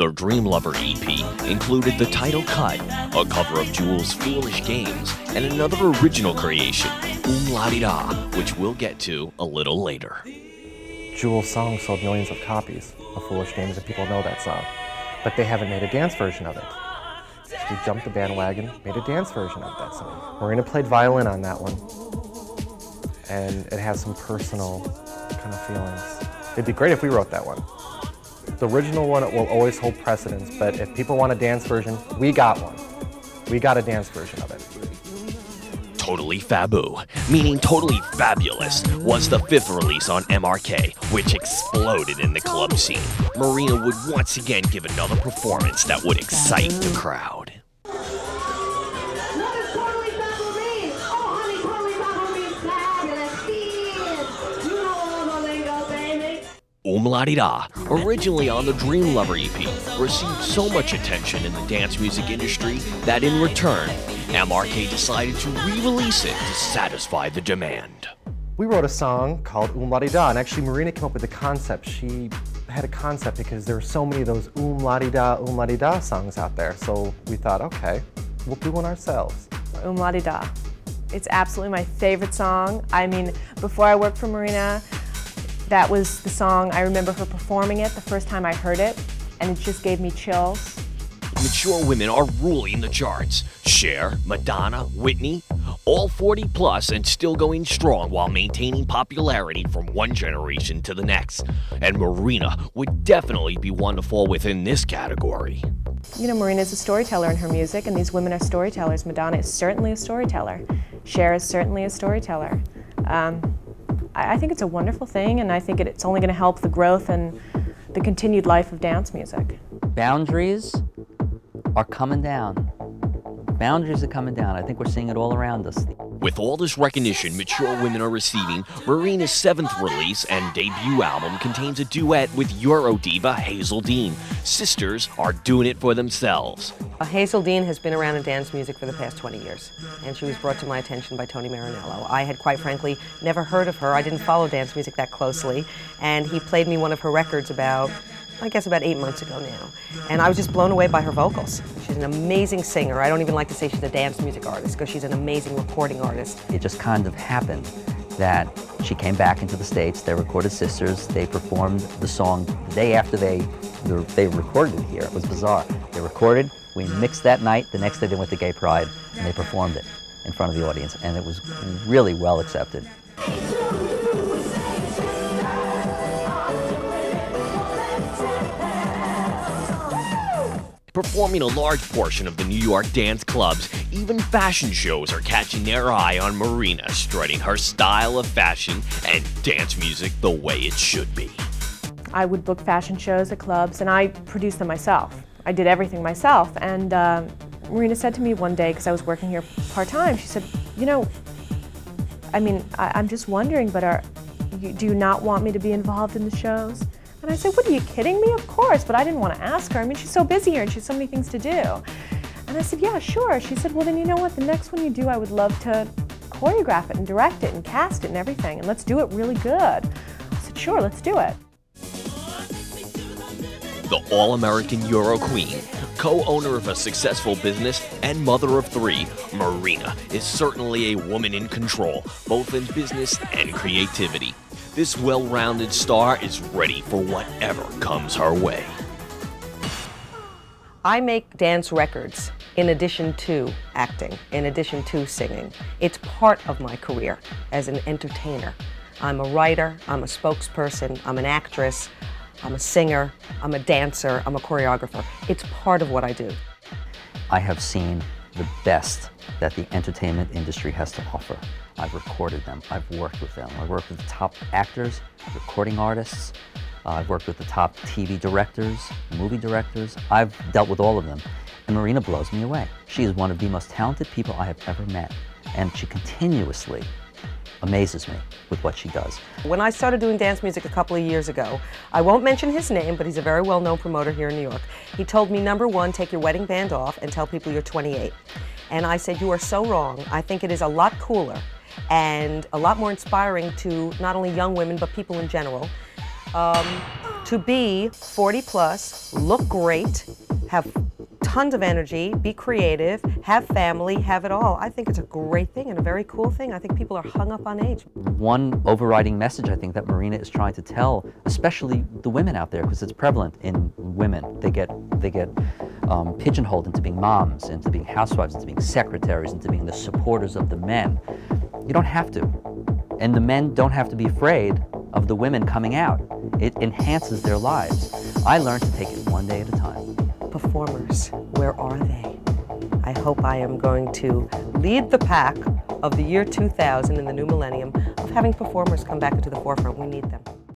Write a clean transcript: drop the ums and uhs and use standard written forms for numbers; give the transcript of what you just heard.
Their Dream Lover EP included the title cut, a cover of Jewel's Foolish Games, and another original creation, La-Di-Da, which we'll get to a little later. Jewel's song sold millions of copies of Foolish Games, and people know that song. But they haven't made a dance version of it. So we jumped the bandwagon, made a dance version of that song. Marina played violin on that one, and it has some personal kind of feelings. It'd be great if we wrote that one. The original one will always hold precedence, but if people want a dance version, we got one. We got a dance version of it. Totally Fabu, meaning Totally Fabulous, was the 5th release on MRK, which exploded in the club scene. Marina would once again give another performance that would excite the crowd. La-Di-Da, originally on the Dream Lover EP, received so much attention in the dance music industry that in return, MRK decided to re-release it to satisfy the demand. We wrote a song called La-Di-Da, and actually Marina came up with the concept. She had a concept because there were so many of those La-Di-Da songs out there. So we thought, okay, we'll do one ourselves. La-Di-Da. It's absolutely my favorite song. I mean, before I worked for Marina, that was the song. I remember her performing it the first time I heard it, and it just gave me chills. Mature women are ruling the charts. Cher, Madonna, Whitney, all 40 plus and still going strong while maintaining popularity from one generation to the next. And Marina would definitely be one to fall within this category. You know, Marina's a storyteller in her music, and these women are storytellers. Madonna is certainly a storyteller. Cher is certainly a storyteller. I think it's a wonderful thing, and I think it's only going to help the growth and the continued life of dance music. Boundaries are coming down. Boundaries are coming down. I think we're seeing it all around us. With all this recognition mature women are receiving, Marina's 7th release and debut album contains a duet with Euro diva Hazel Dean. Sisters are doing it for themselves. Hazel Dean has been around in dance music for the past 20 years, and she was brought to my attention by Tony Marinello. I had, quite frankly, never heard of her. I didn't follow dance music that closely, and he played me one of her records about 8 months ago now. And I was just blown away by her vocals. She's an amazing singer. I don't even like to say she's a dance music artist, because she's an amazing recording artist. It just kind of happened that she came back into the States, they recorded Sisters, they performed the song the day after they recorded it here. It was bizarre. They recorded, we mixed that night, the next day they went to Gay Pride, and they performed it in front of the audience, and it was really well accepted. Performing a large portion of the New York dance clubs, even fashion shows are catching their eye on Marina, strutting her style of fashion and dance music the way it should be. I would book fashion shows at clubs, and I produced them myself. I did everything myself, and Marina said to me one day, because I was working here part-time, she said, you know, I mean, I'm just wondering, but do you not want me to be involved in the shows? And I said, what, are you kidding me? Of course, but I didn't want to ask her. I mean, she's so busy here and she has so many things to do. And I said, yeah, sure. She said, well, then you know what? The next one you do, I would love to choreograph it and direct it and cast it and everything, and let's do it really good. I said, sure, let's do it. The all-American Euro queen, co-owner of a successful business and mother of 3, Marina is certainly a woman in control, both in business and creativity. This well-rounded star is ready for whatever comes her way. I make dance records in addition to acting, in addition to singing. It's part of my career as an entertainer. I'm a writer, I'm a spokesperson, I'm an actress, I'm a singer, I'm a dancer, I'm a choreographer. It's part of what I do. I have seen the best that the entertainment industry has to offer. I've recorded them, I've worked with them. I've worked with the top actors, recording artists, I've worked with the top TV directors, movie directors. I've dealt with all of them, and Marina blows me away. She is one of the most talented people I have ever met, and she continuously amazes me with what she does. When I started doing dance music a couple of years ago, I won't mention his name, but he's a very well-known promoter here in New York. He told me, number one, take your wedding band off and tell people you're 28. And I said, you are so wrong. I think it is a lot cooler and a lot more inspiring to not only young women, but people in general, to be 40 plus, look great, have tons of energy, be creative, have family, have it all. I think it's a great thing and a very cool thing. I think people are hung up on age. One overriding message I think that Marina is trying to tell, especially the women out there, because it's prevalent in women. They get pigeonholed into being moms, into being housewives, into being secretaries, into being the supporters of the men. You don't have to. And the men don't have to be afraid of the women coming out. It enhances their lives. I learned to take it one day at a time. Performers, where are they? I hope I am going to lead the pack of the year 2000 in the new millennium of having performers come back into the forefront. We need them.